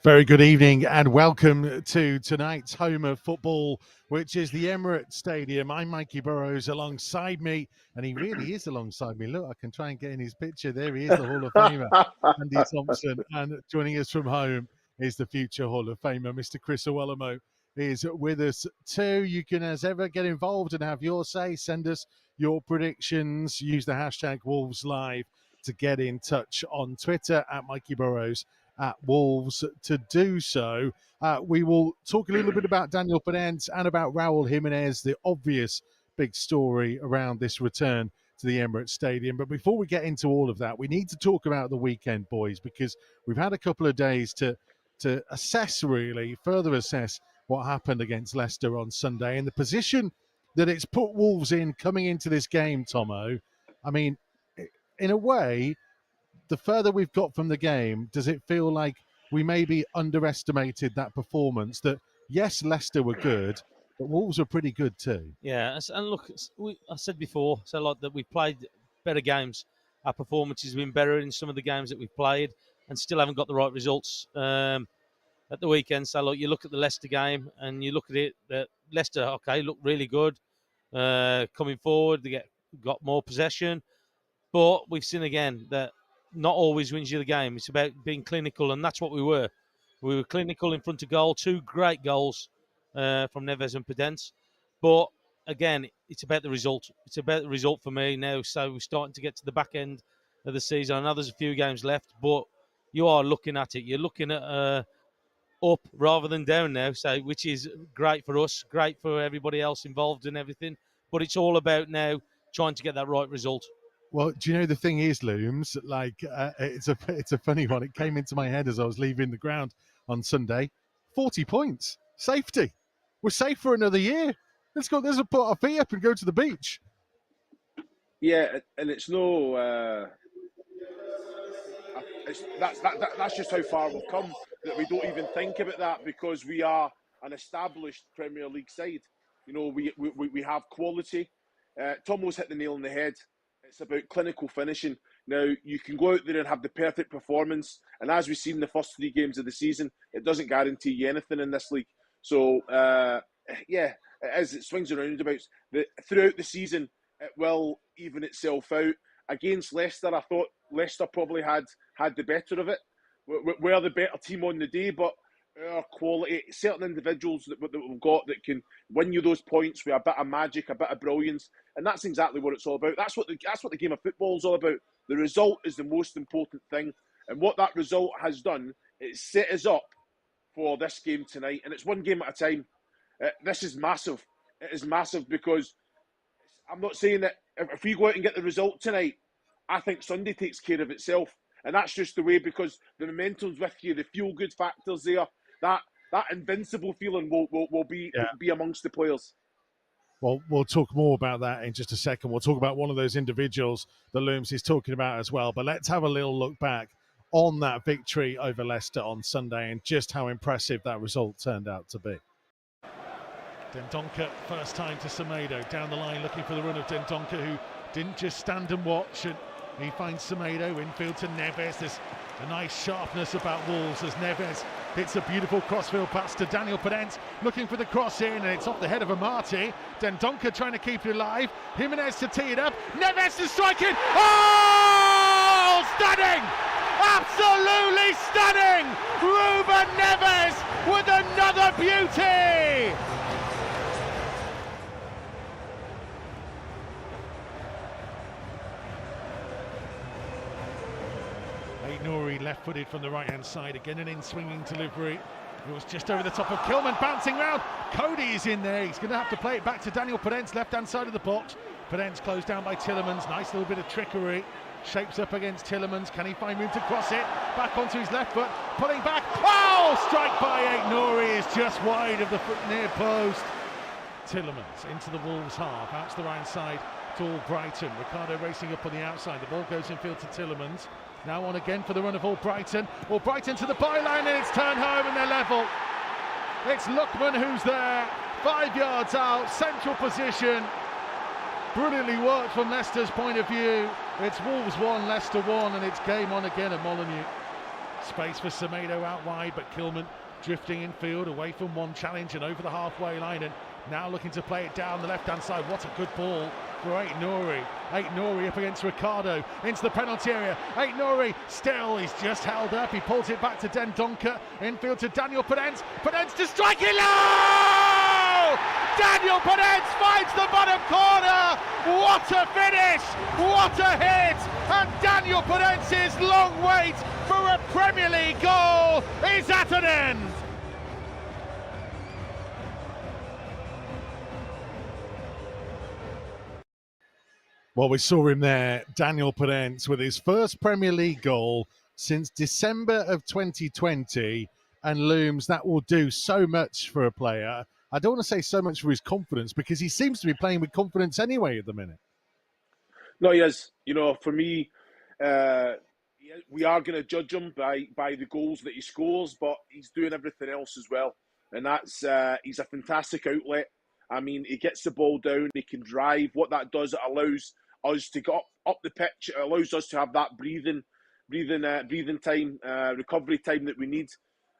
Very good evening and welcome to tonight's home of football, which is the Emirates Stadium. I'm Mikey Burrows. Alongside me, and he really is alongside me. Look, I can try and get in his picture. There he is, the Hall of Famer, Andy Thompson. And joining us from home is the future Hall of Famer, Mr. Chris Owellamo, is with us too. You can, as ever, get involved and have your say. Send us your predictions. Use the hashtag WolvesLive to get in touch on Twitter at Mikey Burrows at Wolves to do so. We will talk a little bit about Daniel Penance and about Raul Jimenez, the obvious big story around this return to the Emirates Stadium. But before we get into all of that, we need to talk about the weekend, boys, because we've had a couple of days to assess, really, further assess what happened against Leicester on Sunday and the position that it's put Wolves in coming into this game, Tomo. I mean, in a way, the further we've got from the game, does it feel like we maybe underestimated that performance? That, yes, Leicester were good, but Wolves were pretty good too. Yeah, and look, I said before, so like that we've played better games. Our performance has been better in some of the games that we've played and still haven't got the right results at the weekend. So look, you look at the Leicester game and you look at it, that Leicester, okay, look really good. Coming forward, they got more possession. But we've seen again that not always wins you the game. It's about being clinical, and that's what we were. We were clinical in front of goal. Two great goals from Neves and Penance. But again, it's about the result. It's about the result for me now. So we're starting to get to the back end of the season. I know there's a few games left, but you are looking at it. You're looking at up rather than down now, so which is great for us, great for everybody else involved in everything. But it's all about now trying to get that right result. Well, do you know the thing is, Looms? Like, it's a funny one. It came into my head as I was leaving the ground on Sunday. 40 points, safety. We're safe for another year. Let's go. Let's put our feet up and go to the beach. Yeah, and it's no. That's just how far we've come, that we don't even think about that, because we are an established Premier League side. You know, we have quality. Tomo's hit the nail on the head. It's about clinical finishing. Now, you can go out there and have the perfect performance, and as we've seen in the first 3 games of the season, it doesn't guarantee you anything in this league. So, yeah, it swings and roundabouts. Throughout the season, it will even itself out. Against Leicester, I thought Leicester probably had the better of it. We're the better team on the day, but our quality, certain individuals that we've got that can win you those points with a bit of magic, a bit of brilliance, and that's exactly what it's all about. That's what the game of football is all about. The result is the most important thing, and what that result has done, it's set us up for this game tonight, and it's one game at a time. This is massive. It is massive, because I'm not saying that if we go out and get the result tonight, I think Sunday takes care of itself, and that's just the way, because the momentum's with you, the feel-good factor's there. That invincible feeling will be amongst the players. Well, we'll talk more about that in just a second. We'll talk about one of those individuals that Looms is talking about as well. But let's have a little look back on that victory over Leicester on Sunday and just how impressive that result turned out to be. Dendoncker, first time to Semedo, down the line looking for the run of Dendoncker, who didn't just stand and watch, and he finds Semedo, infield to Neves. There's a nice sharpness about Wolves as Neves hits a beautiful crossfield pass to Daniel Penance, looking for the cross in, and it's off the head of Amati. Dendoncker trying to keep it alive. Jimenez to tee it up. Neves to strike it. Oh, stunning! Absolutely stunning! Ruben Neves with another beauty! Nouri left-footed from the right-hand side, again an in-swinging delivery. It was just over the top of Kilman, bouncing round. Cody is in there. He's going to have to play it back to Daniel Penance, left-hand side of the box. Penance closed down by Tielemans. Nice little bit of trickery. Shapes up against Tielemans. Can he find room to cross it? Back onto his left foot, pulling back. Oh, strike by Nouri is just wide of the near post. Tielemans into the Wolves half, out to the right side to Brighton. Ricardo racing up on the outside. The ball goes infield to Tielemans. Now on again for the run of Brighton. Brighton to the byline, and it's turned home and they're level. It's Lookman who's there, 5 yards out, central position. Brilliantly worked from Leicester's point of view. It's Wolves 1, Leicester 1, and it's game on again at Molineux. Space for Semedo out wide, but Kilman drifting in field away from one challenge and over the halfway line, and now looking to play it down the left-hand side. What a good ball for Aït-Nouri. Aït-Nouri up against Ricardo into the penalty area. Aït-Nouri still, he's just held up. He pulls it back to Dendoncker. Infield to Daniel Podence. Podence to strike it low! Daniel Podence finds the bottom corner. What a finish! What a hit! And Daniel Podence's long wait for a Premier League goal is at an end. Well, we saw him there, Daniel Podence, with his first Premier League goal since December of 2020, and looms that will do so much for a player. I don't want to say so much for his confidence, because he seems to be playing with confidence anyway at the minute. No, he is. You know, for me, we are going to judge him by the goals that he scores, but he's doing everything else as well. And that's he's a fantastic outlet. I mean, he gets the ball down, he can drive. What that does, it allows us to get up the pitch. It allows us to have that breathing time, recovery time that we need.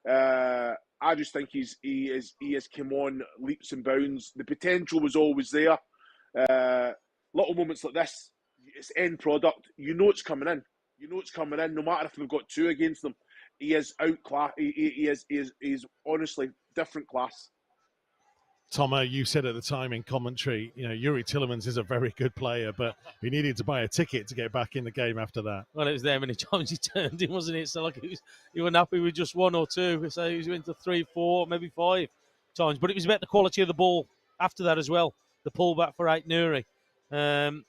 I just think he has come on leaps and bounds. The potential was always there. Little moments like this, it's end product. You know it's coming in. You know it's coming in. No matter if they've got two against them, he is outclass. He is honestly different class. Tomo, you said at the time in commentary, you know, Yuri Tillemans is a very good player, but he needed to buy a ticket to get back in the game after that. Well, it was there many times he turned in, wasn't it? So like he wasn't happy with just one or two. So he went to 3, 4, maybe 5 times. But it was about the quality of the ball after that as well. The pullback for Aït-Nouri.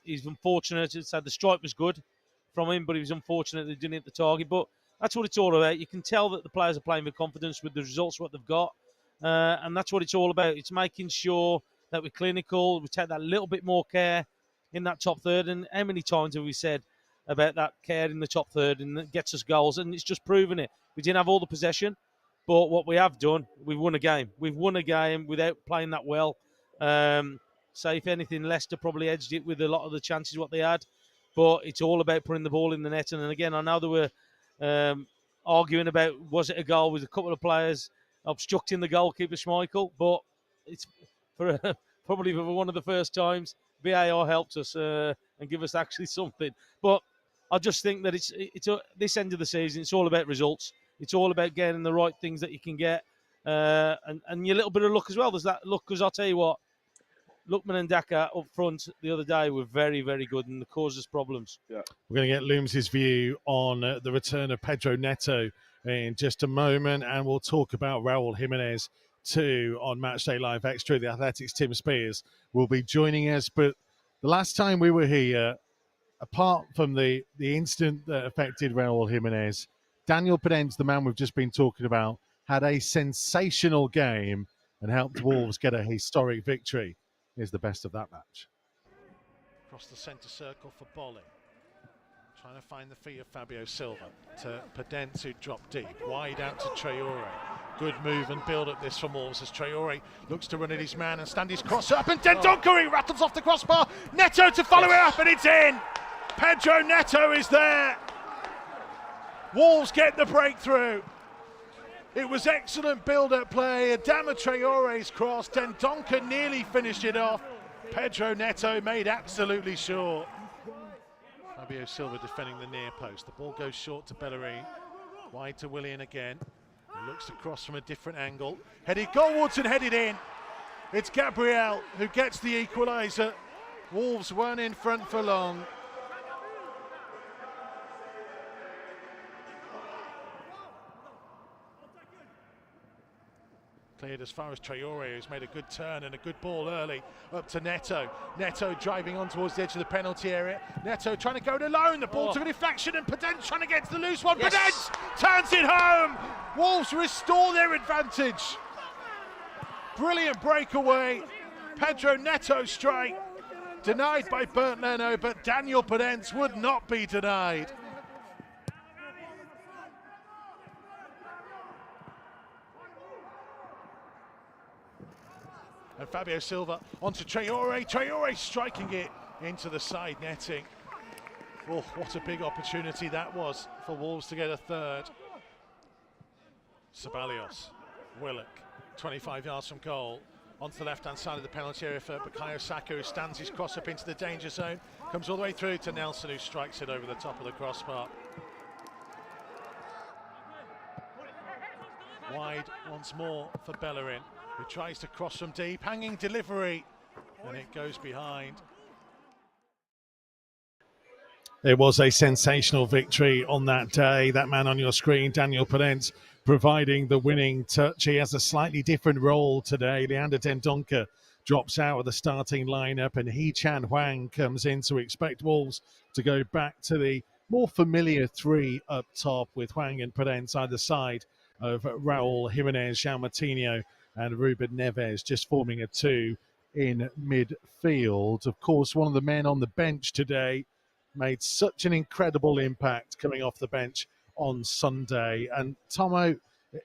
He's unfortunate. So the strike was good from him, but he was unfortunate that he didn't hit the target. But that's what it's all about. You can tell that the players are playing with confidence with the results, what they've got. And that's what it's all about. It's making sure that we're clinical, we take that little bit more care in that top third. And how many times have we said about that care in the top third, and it gets us goals, and it's just proven it. We didn't have all the possession, but what we have done, we've won a game. We've won a game without playing that well. So if anything, Leicester probably edged it with a lot of the chances what they had, but it's all about putting the ball in the net. And again, I know they were arguing about was it a goal with a couple of players obstructing the goalkeeper Schmeichel, but it's probably for one of the first times VAR helped us and give us actually something. But I just think that it's this end of the season, it's all about results. It's all about getting the right things that you can get, and your little bit of luck as well. There's that luck, because I'll tell you what, Lookman and Daka up front the other day were very, very good, and they caused us problems. Yeah. We're going to get Looms' view on the return of Pedro Neto in just a moment, and we'll talk about Raul Jimenez too on Matchday Live Extra. The Athletics' Tim Spears will be joining us. But the last time we were here, apart from the incident that affected Raul Jimenez, Daniel Podence, the man we've just been talking about, had a sensational game and helped Wolves get a historic victory. Here's the best of that match. Across the centre circle for Bolly. Trying to find the feet of Fabio Silva to Podence, who dropped deep. Wide out to Traore. Good move and build up this from Wolves as Traore looks to run at his man and stand his cross up, and Dendoncker, he rattles off the crossbar. Neto to follow it up, and it's in. Pedro Neto is there. Wolves get the breakthrough. It was excellent build-up play. Adama Traore's cross. Dendoncker nearly finished it off. Pedro Neto made absolutely sure. Fabio Silva defending the near post. The ball goes short to Bellerin. Wide to Willian again. He looks across from a different angle. Headed goalwards and headed in. It's Gabriel who gets the equaliser. Wolves weren't in front for long. Cleared as far as Traore, who's made a good turn and a good ball early up to Neto. Neto driving on towards the edge of the penalty area. Neto trying to go it alone. The ball took a deflection, and Podence trying to get to the loose one. Yes. Podence turns it home. Wolves restore their advantage. Brilliant breakaway. Pedro Neto strike. Denied by Bernd Leno, but Daniel Podence would not be denied. And Fabio Silva onto Traore. Traore striking it into the side netting. Oh, what a big opportunity that was for Wolves to get a third. Sabalios, Willock, 25 yards from goal, onto the left-hand side of the penalty area for Bukayo Saka, who stands his cross up into the danger zone, comes all the way through to Nelson, who strikes it over the top of the crossbar. Wide once more for Bellerin, who tries to cross from deep, hanging delivery, and it goes behind. It was a sensational victory on that day. That man on your screen, Daniel Penance, providing the winning touch. He has a slightly different role today. Leander Tendonka drops out of the starting lineup, and Hee-Chan Hwang comes in to expect Wolves to go back to the more familiar three up top, with Hwang and Penance either side of Raul Jimenez, João Moutinho and Ruben Neves, just forming a two in midfield. Of course, one of the men on the bench today made such an incredible impact coming off the bench on Sunday. And Tomo,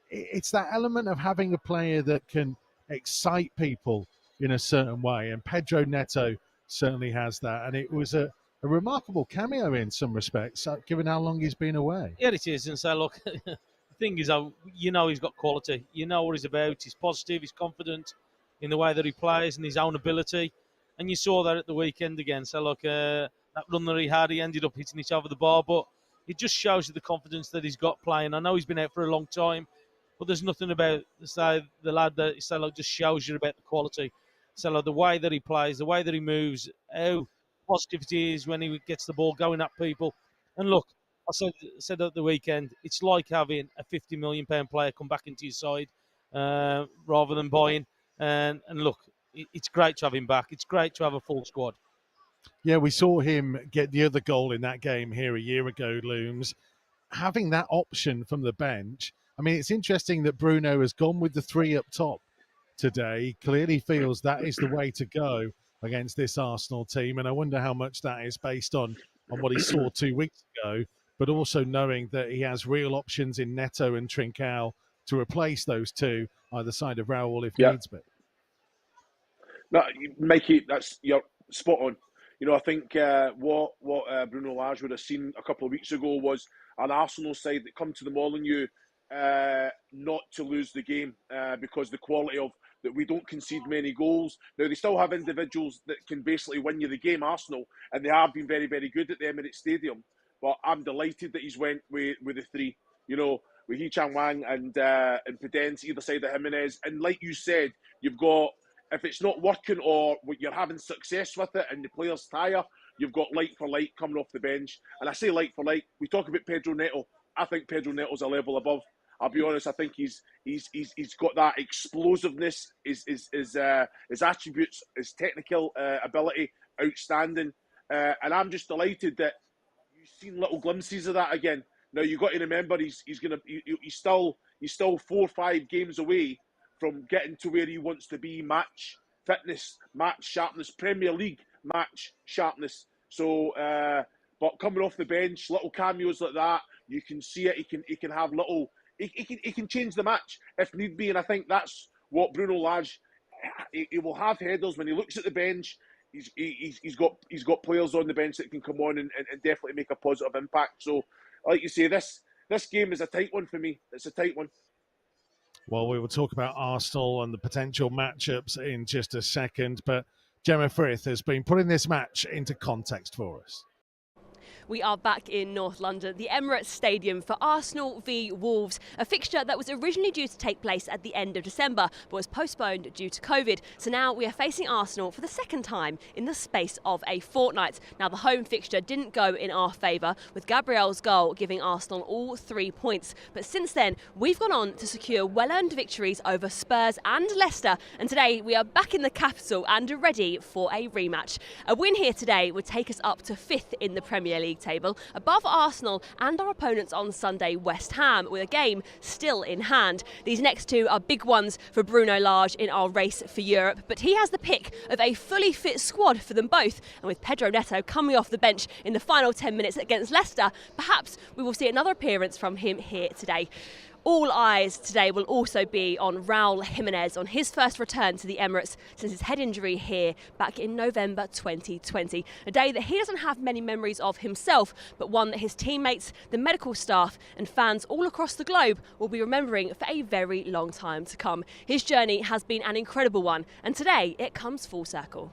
it's that element of having a player that can excite people in a certain way. And Pedro Neto certainly has that. And it was a remarkable cameo in some respects, given how long he's been away. Yeah, it is. And so, look, the thing is, you know he's got quality. You know what he's about. He's positive. He's confident in the way that he plays and his own ability. And you saw that at the weekend again. So, look, that run that he had, he ended up hitting it over the bar, but it just shows you the confidence that he's got playing. I know he's been out for a long time, but there's nothing about the lad that just shows you about the quality. So the way that he plays, the way that he moves, how positive it is when he gets the ball going at people. And look, I said at the weekend, it's like having a £50 million player come back into your side rather than buying. And look, it's great to have him back. It's great to have a full squad. Yeah, we saw him get the other goal in that game here a year ago, Looms. Having that option from the bench, I mean, it's interesting that Bruno has gone with the three up top today. He clearly feels that is the way to go against this Arsenal team, and I wonder how much that is based on what he saw 2 weeks ago, but also knowing that he has real options in Neto and Trincao to replace those two either side of Raul if needs be. No, Mikey, you're spot on. You know, I think what Bruno Lage would have seen a couple of weeks ago was an Arsenal side that come to the Molineux not to lose the game because the quality of that we don't concede many goals. Now, they still have individuals that can basically win you the game, Arsenal, and they have been very, very good at the Emirates Stadium. But I'm delighted that he's went with the three, you know, with Hee-Chan Hwang and Penance either side of Jimenez. And like you said, you've got, if it's not working or you're having success with it and the players tire, you've got light for light coming off the bench. And I say light for light. We talk about Pedro Neto. I think Pedro Neto's a level above. I'll be honest. I think he's got that explosiveness. His attributes, his technical ability, outstanding. And I'm just delighted that you've seen little glimpses of that again. Now you've got to remember he's still 4 or 5 games away from getting to where he wants to be, match fitness, match sharpness, Premier League match sharpness. So, but coming off the bench, little cameos like that, you can see it. He can have little. He can change the match if need be, and I think that's what Bruno Lage. He will have headers when he looks at the bench. He's got players on the bench that can come on and definitely make a positive impact. So, like you say, this game is a tight one for me. It's a tight one. Well, we will talk about Arsenal and the potential matchups in just a second, but Gemma Frith has been putting this match into context for us. We are back in North London, the Emirates Stadium for Arsenal v Wolves, a fixture that was originally due to take place at the end of December but was postponed due to COVID. So now we are facing Arsenal for the second time in the space of a fortnight. Now the home fixture didn't go in our favour, with Gabriel's goal giving Arsenal all 3 points. But since then, we've gone on to secure well-earned victories over Spurs and Leicester, and today we are back in the capital and ready for a rematch. A win here today would take us up to 5th in the Premier League table, above Arsenal and our opponents on Sunday, West Ham, with a game still in hand. These next two are big ones for Bruno Lage in our race for Europe, but he has the pick of a fully fit squad for them both, and with Pedro Neto coming off the bench in the final 10 minutes against Leicester, perhaps we will see another appearance from him here today. All eyes today will also be on Raul Jimenez on his first return to the Emirates since his head injury here back in November 2020. A day that he doesn't have many memories of himself, but one that his teammates, the medical staff and fans all across the globe will be remembering for a very long time to come. His journey has been an incredible one, and today it comes full circle.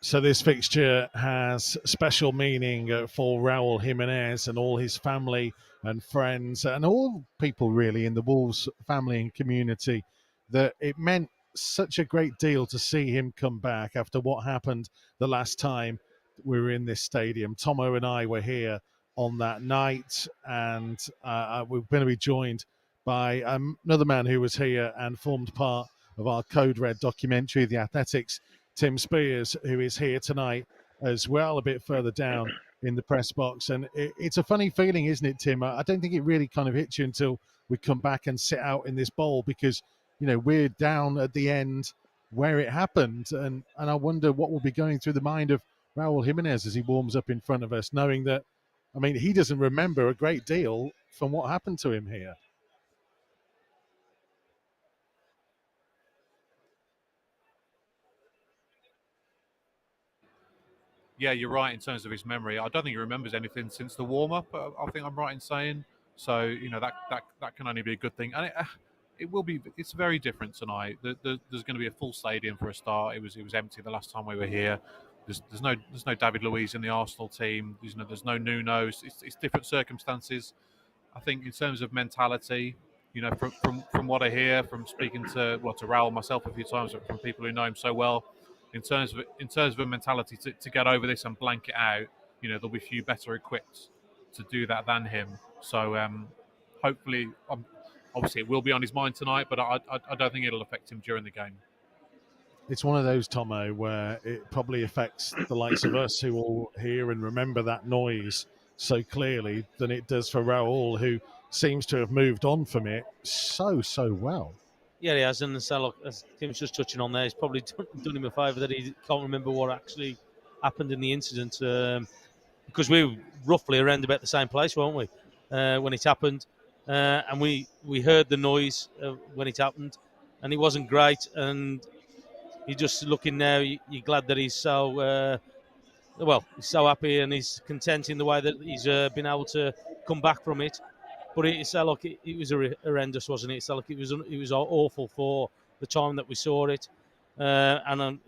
So this fixture has special meaning for Raul Jimenez and all his family and friends and all people really in the Wolves family and community, that it meant such a great deal to see him come back after what happened the last time we were in this stadium. Tomo and I were here on that night, and we're going to be joined by another man who was here and formed part of our Code Red documentary, The Athletics, Tim Spears, who is here tonight as well, a bit further down in the press box. And it's a funny feeling, isn't it, Tim? I don't think it really kind of hits you until we come back and sit out in this bowl, because, you know, we're down at the end where it happened. And I wonder what will be going through the mind of Raul Jimenez as he warms up in front of us, knowing that, I mean, he doesn't remember a great deal from what happened to him here. Yeah, you're right in terms of his memory. I don't think he remembers anything since the warm-up. I think I'm right in saying. So, you know, that can only be a good thing. And it will be. It's very different tonight. There's going to be a full stadium for a start. It was empty the last time we were here. There's no David Luiz in the Arsenal team. There's no Nuno's. It's different circumstances. I think in terms of mentality, you know, from what I hear from speaking to Raul myself a few times, from people who know him so well. In terms of a mentality to get over this and blank it out, you know, there'll be few better equipped to do that than him. So hopefully, obviously it will be on his mind tonight, but I don't think it'll affect him during the game. It's one of those, Tomo, where it probably affects the likes of us who all hear and remember that noise so clearly than it does for Raul, who seems to have moved on from it so well. Yeah, he has, and so look, as Tim's just touching on there, he's probably done him a favour that he can't remember what actually happened in the incident, because we were roughly around about the same place, weren't we, when it happened, and we heard the noise when it happened, and it wasn't great, and you're just looking now, you're glad that he's so, he's so happy and he's content in the way that he's been able to come back from it. But it was horrendous, wasn't it? It was awful for the time that we saw it. And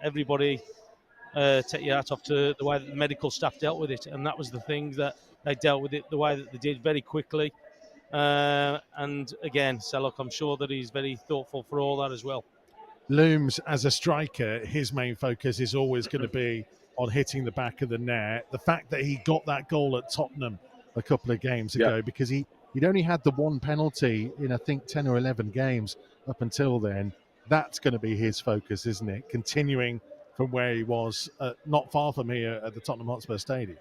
everybody take your hat off to the way that the medical staff dealt with it. And that was the thing, that they dealt with it the way that they did, very quickly. And again, I'm sure that he's very thoughtful for all that as well. Looms, as a striker, his main focus is always going to be on hitting the back of the net. The fact that he got that goal at Tottenham a couple of games ago, because he'd only had the one penalty in, I think, 10 or 11 games up until then. That's going to be his focus, isn't it? Continuing from where he was, not far from here at the Tottenham Hotspur Stadium.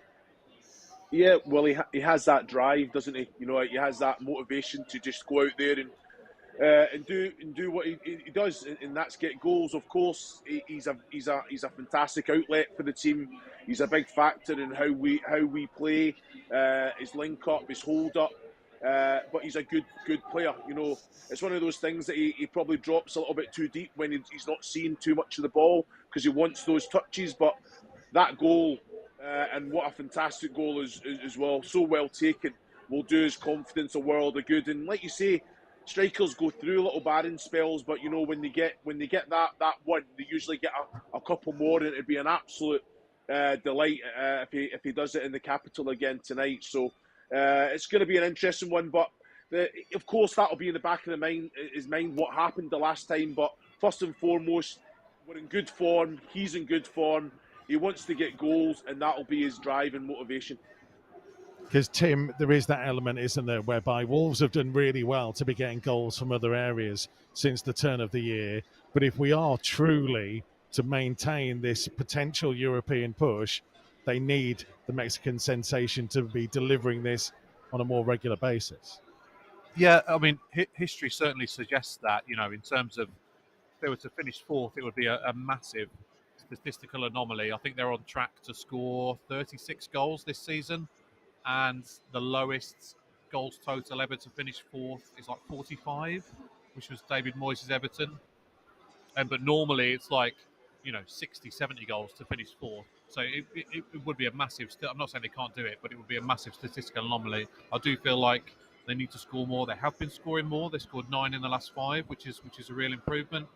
Yeah, well, he has that drive, doesn't he? You know, he has that motivation to just go out there and do what he does, and that's get goals. Of course, he's a fantastic outlet for the team. He's a big factor in how we play, his link up, his hold up. But he's a good player. You know, it's one of those things that he probably drops a little bit too deep when he's not seeing too much of the ball, because he wants those touches. But that goal, and what a fantastic goal as well, so well taken, will do his confidence a world of good. And like you say, strikers go through little barren spells, but you know, when they get that one, they usually get a couple more, and it'd be an absolute delight if he does it in the capital again tonight. So it's going to be an interesting one, but of course that'll be in the back of his mind what happened the last time. But first and foremost, we're in good form. He's in good form. He wants to get goals, and that'll be his drive and motivation. Because, Tim, there is that element, isn't there, whereby Wolves have done really well to be getting goals from other areas since the turn of the year. But if we are truly to maintain this potential European push, they need the Mexican sensation to be delivering this on a more regular basis. Yeah, I mean, history certainly suggests that, you know, in terms of if they were to finish fourth, it would be a massive statistical anomaly. I think they're on track to score 36 goals this season, and the lowest goals total ever to finish fourth is like 45, which was David Moyes' Everton. But normally it's like, 60, 70 goals to finish fourth. So it would be a massive, I'm not saying they can't do it, but it would be a massive statistical anomaly. I do feel like they need to score more. They have been scoring more. They scored 9 in the last 5, which is a real improvement.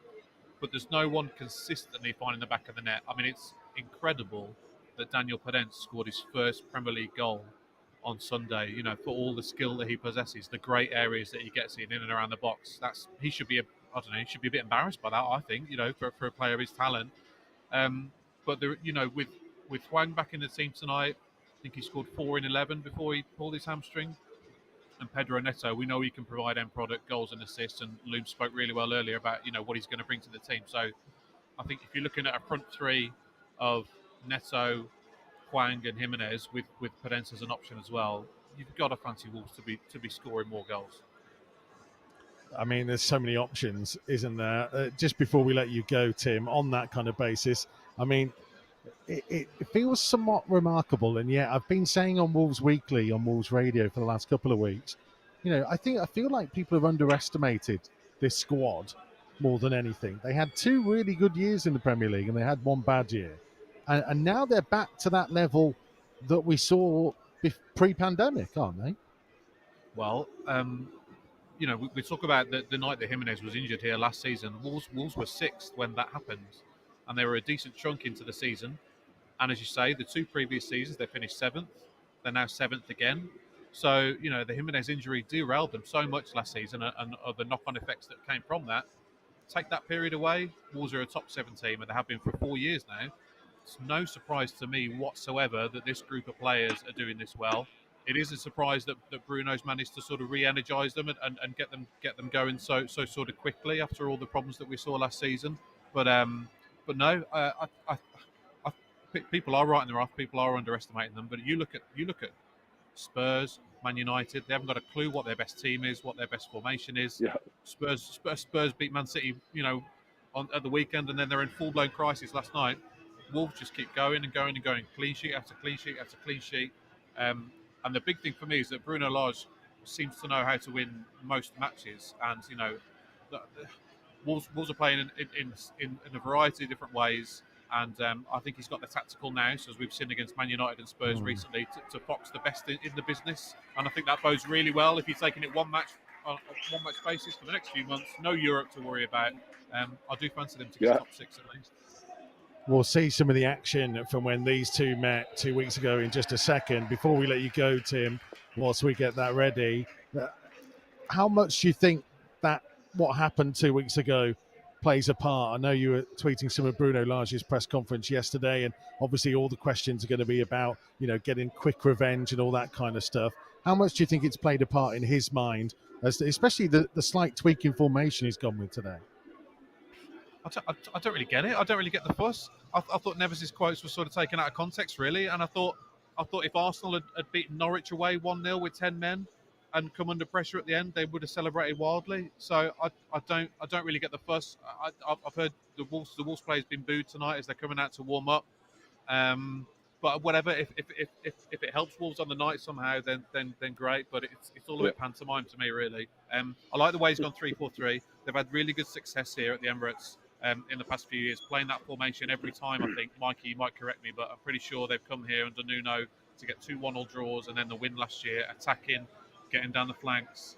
But there's no one consistently finding the back of the net. I mean, it's incredible that Daniel Podence scored his first Premier League goal on Sunday. For all the skill that he possesses, the great areas that he gets in and around the box. He should be he should be a bit embarrassed by that. I think, for a player of his talent. But with Hwang back in the team tonight, I think he scored 4 in 11 before he pulled his hamstring. And Pedro Neto, we know he can provide end product goals and assists. And Loom spoke really well earlier about what he's going to bring to the team. So I think if you're looking at a front three of Neto, Hwang, and Jimenez with Podence as an option as well, you've got to fancy Wolves to be scoring more goals. I mean, there's so many options, isn't there? Just before we let you go, Tim, on that kind of basis, I mean, it feels somewhat remarkable, and yet I've been saying on Wolves Weekly, on Wolves Radio for the last couple of weeks, I feel like people have underestimated this squad more than anything. They had 2 really good years in the Premier League, and they had 1 bad year, and now they're back to that level that we saw pre-pandemic, aren't they? Well, we talk about the night that Jimenez was injured here last season. Wolves were 6th when that happened, and they were a decent chunk into the season. And as you say, the 2 previous seasons, they finished 7th. They're now 7th again. So, the Jimenez injury derailed them so much last season, and the knock-on effects that came from that. Take that period away, Wolves are a top 7 team, and they have been for 4 years now. It's no surprise to me whatsoever that this group of players are doing this well. It is a surprise that Bruno's managed to sort of re-energise them and get them going so sort of quickly after all the problems that we saw last season. But no, people are writing them off. People are underestimating them. But you look at Spurs, Man United. They haven't got a clue what their best team is, what their best formation is. Yeah. Spurs beat Man City, at the weekend, and then they're in full-blown crisis last night. Wolves just keep going and going and going, clean sheet after clean sheet after clean sheet. And the big thing for me is that Bruno Lage seems to know how to win most matches, and Wolves are playing in a variety of different ways. And I think he's got the tactical nous, as we've seen against Man United and Spurs recently, to box the best in the business. And I think that bodes really well if you're taking it one match basis for the next few months. No Europe to worry about. I do fancy them to get top 6 at least. We'll see some of the action from when these 2 met 2 weeks ago in just a second. Before we let you go, Tim, whilst we get that ready, how much do you think that what happened 2 weeks ago plays a part? I know you were tweeting some of Bruno Lage's press conference yesterday, and obviously all the questions are going to be about, getting quick revenge and all that kind of stuff. How much do you think it's played a part in his mind, especially the slight tweak in formation he's gone with today? I don't really get it. I don't really get the fuss. I thought Neves' quotes were sort of taken out of context, really, and I thought if Arsenal had beaten Norwich away 1-0 with 10 men and come under pressure at the end, they would have celebrated wildly. So I don't really get the fuss. I've heard the Wolves players been booed tonight as they're coming out to warm up. But whatever, if it helps Wolves on the night somehow, then great. But it's all a bit pantomime to me, really. I like the way he's gone 3-4-3. They've had really good success here at the Emirates in the past few years, playing that formation every time. I think Mikey, you might correct me, but I'm pretty sure they've come here under Nuno to get 2 1-0 draws, and then the win last year, attacking, getting down the flanks,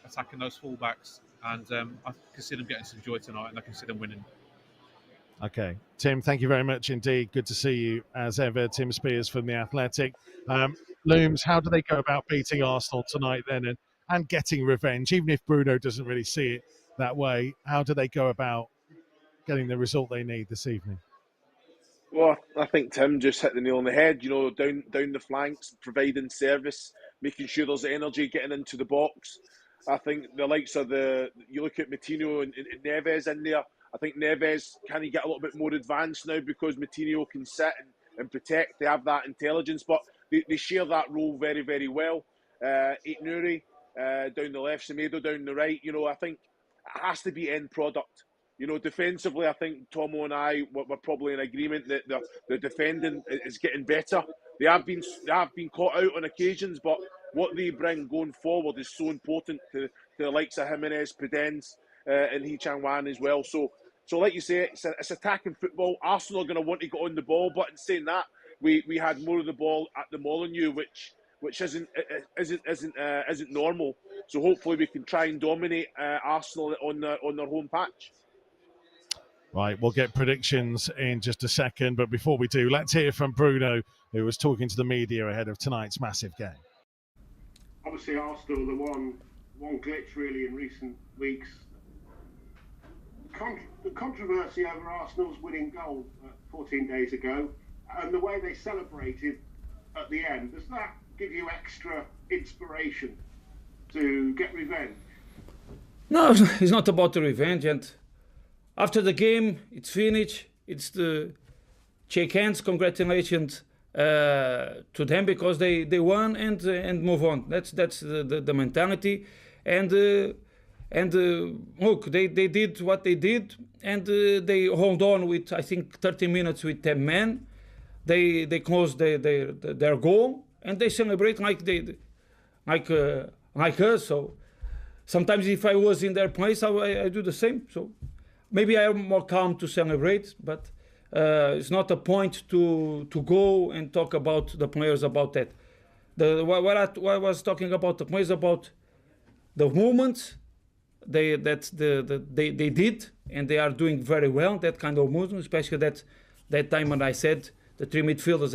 attacking those fullbacks, and I can see them getting some joy tonight, and I can see them winning. Okay. Tim, thank you very much indeed. Good to see you as ever. Tim Spears from The Athletic. Looms, how do they go about beating Arsenal tonight then and getting revenge? Even if Bruno doesn't really see it that way, how do they go about getting the result they need this evening? Well, I think Tim just hit the nail on the head. Down the flanks, providing service, making sure there's energy getting into the box. I think the likes of you look at Moutinho and Neves in there. I think Neves can get a little bit more advanced now because Moutinho can sit and protect. They have that intelligence, but they share that role very, very well. Aït-Nouri down the left, Semedo down the right. I think it has to be end product. Defensively, I think Tomo and I were probably in agreement that the defending is getting better. They have been caught out on occasions, but what they bring going forward is so important to the likes of Jimenez, Pedens, and Hee Chang-wan as well. So like you say, it's attacking football. Arsenal are going to want to get on the ball, but in saying that, we had more of the ball at the Molineux, which isn't normal. So hopefully we can try and dominate Arsenal on their home patch. Right, we'll get predictions in just a second, but before we do, let's hear from Bruno, who was talking to the media ahead of tonight's massive game. Obviously, Arsenal, the one glitch really in recent weeks. The controversy over Arsenal's winning goal 14 days ago, and the way they celebrated at the end, does that give you extra inspiration to get revenge? No, it's not about the revenge. And after the game, it's finished. It's the shake hands, congratulations to them because they won and move on. That's the mentality. And look, they did what they did, and they hold on with, I think, 30 minutes with 10 men. They closed their goal, and they celebrate like us. So sometimes if I was in their place, I do the same. So maybe I am more calm to celebrate, but it's not a point to go and talk about the players about that. What I was talking about the players, about the movements they did, and they are doing very well, that kind of movement, especially that time when I said the three midfielders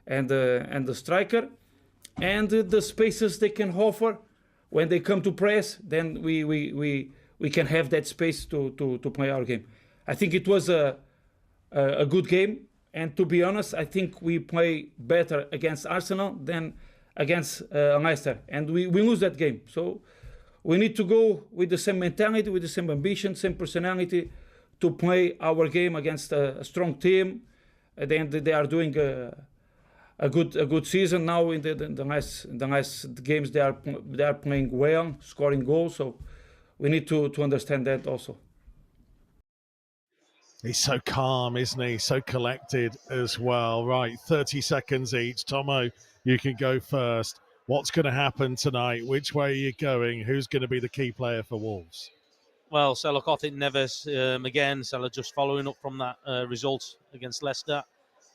and the striker, and the spaces they can offer when they come to press. Then we can have that space to play our game. I think it was a good game, and to be honest, I think we play better against Arsenal than against Leicester, and we lose that game. So we need to go with the same mentality, with the same ambition, same personality to play our game against a strong team. And then they are doing a good season now. In the last games, they are playing well, scoring goals. So we need to understand that also. He's so calm, isn't he? So collected as well. Right, 30 seconds each. Tomo, you can go first. What's going to happen tonight? Which way are you going? Who's going to be the key player for Wolves? Well, so look, I think Neves again. So just following up from that result against Leicester.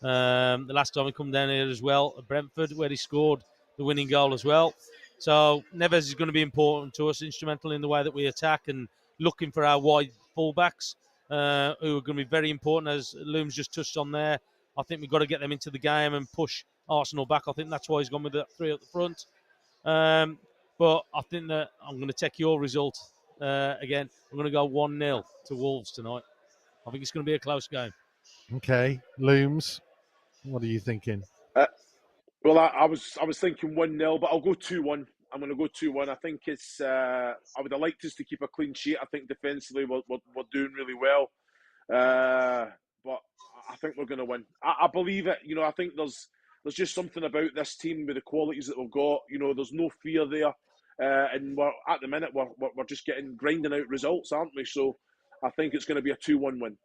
The last time he come down here as well at Brentford, where he scored the winning goal as well. So Neves is going to be important to us, instrumental in the way that we attack and looking for our wide fullbacks, who are going to be very important, as Looms just touched on there. I think we've got to get them into the game and push Arsenal back. I think that's why he's gone with the three at the front. But I think that I'm going to take your result again. I'm going to go 1-0 to Wolves tonight. I think it's going to be a close game. Okay, Looms, what are you thinking? Well, I was thinking 1-0, but I'll go 2-1. I'm going to go 2-1. I think it's. I would have liked us to keep a clean sheet. I think defensively we're doing really well, but I think we're going to win. I believe it. You know, I think there's just something about this team with the qualities that we've got. You know, there's no fear there, and we're at the minute we're just grinding out results, aren't we? So I think it's going to be a 2-1 win.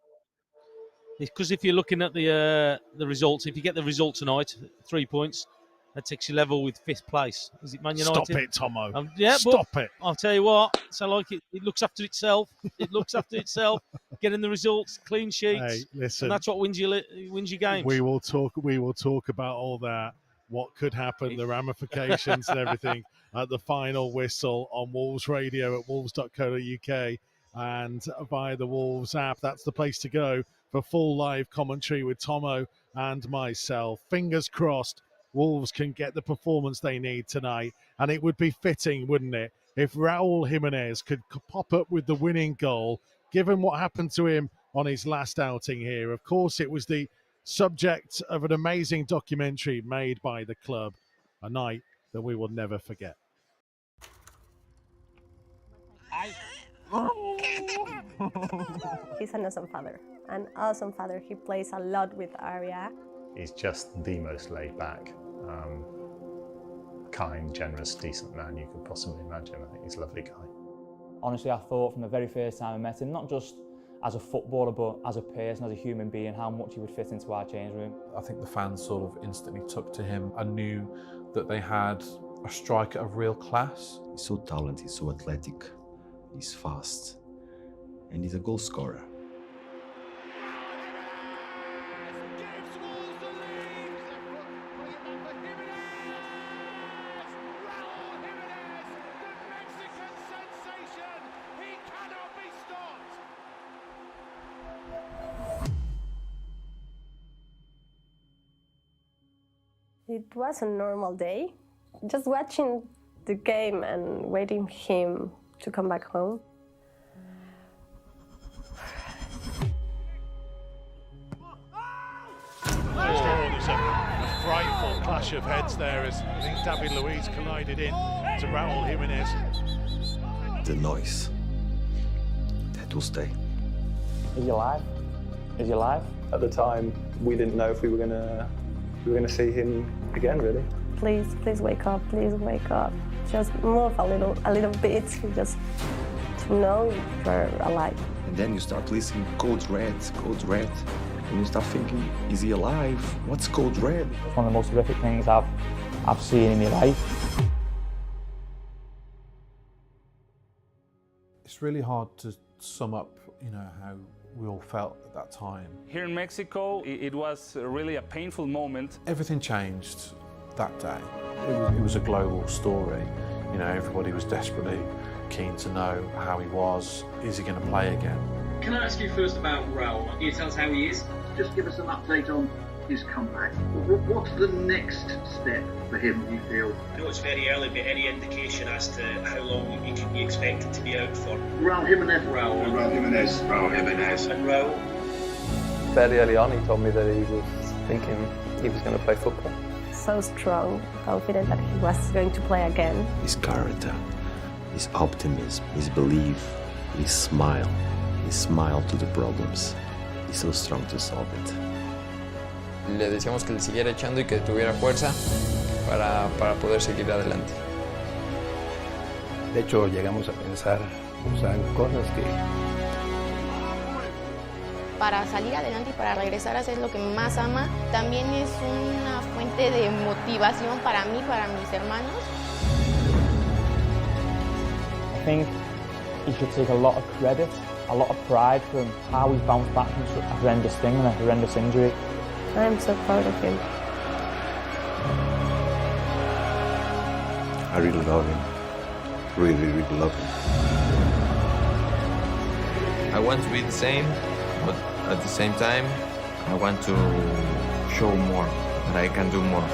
Because if you're looking at the results, if you get the result tonight, 3 points, that takes you level with 5th place. Is it Man United? Stop it, Tomo. Yeah, stop it. I'll tell you what. So like it looks after itself. It looks after itself. Getting the results, clean sheets. Hey, listen. And that's what wins your games. We will talk about all that. What could happen, the ramifications and everything at the final whistle on Wolves Radio at wolves.co.uk and via the Wolves app. That's the place to go for full live commentary with Tomo and myself. Fingers crossed Wolves can get the performance they need tonight. And it would be fitting, wouldn't it, if Raul Jimenez could pop up with the winning goal, given what happened to him on his last outing here. Of course, it was the subject of an amazing documentary made by the club, a night that we will never forget. He's an awesome father. An awesome father. He plays a lot with Arya. He's just the most laid back, kind, generous, decent man you could possibly imagine. I think he's a lovely guy. Honestly, I thought from the very first time I met him, not just as a footballer, but as a person, as a human being, how much he would fit into our change room. I think the fans sort of instantly took to him and knew that they had a striker of real class. He's so talented, so athletic, he's fast, and he's a goal scorer. Raul Jimenez, the Mexican sensation, he cannot be stopped. It was a normal day. Just watching the game and waiting him to come back home. There's a frightful clash of heads there as I think David Luiz collided in to Raul Jimenez. The noise, that will stay. Is he alive? Is he alive? At the time, we didn't know if we were gonna see him again, really. Please wake up, please wake up. Just move a little bit, just to know you're alive. And then you start listening, Code Red, and you start thinking, is he alive? What's Code Red? It's one of the most horrific things I've seen in my life. It's really hard to sum up, how we all felt at that time. Here in Mexico, it was really a painful moment. Everything changed that day. It was a global story. Everybody was desperately keen to know how he was. Is he going to play again? Can I ask you first about Raul? Can you tell us how he is? Just give us an update on his comeback. What's the next step for him, you feel? I know it's very early, but any indication as to how long he could be expected to be out for? Raul Jimenez. Raul Jimenez. And Raul? Fairly early on, he told me that he was thinking he was going to play football. So strong, confident that he was going to play again. His character, his optimism, his belief, his smile to the problems. He's so strong to solve it. Le decíamos que le siguiera echando y que tuviera fuerza para poder seguir adelante. De hecho, llegamos a pensar en cosas que... Para salir adelante y para regresar a hacer lo que más ama, también es una fuente de motivación para mí, para mis hermanos. I think he should take a lot of credit, a lot of pride from how he bounced back from such a horrendous thing and a horrendous injury. I'm so proud of him. I really love him. Really love him. I want to be the same, but at the same time, I want to show more, that I can do more.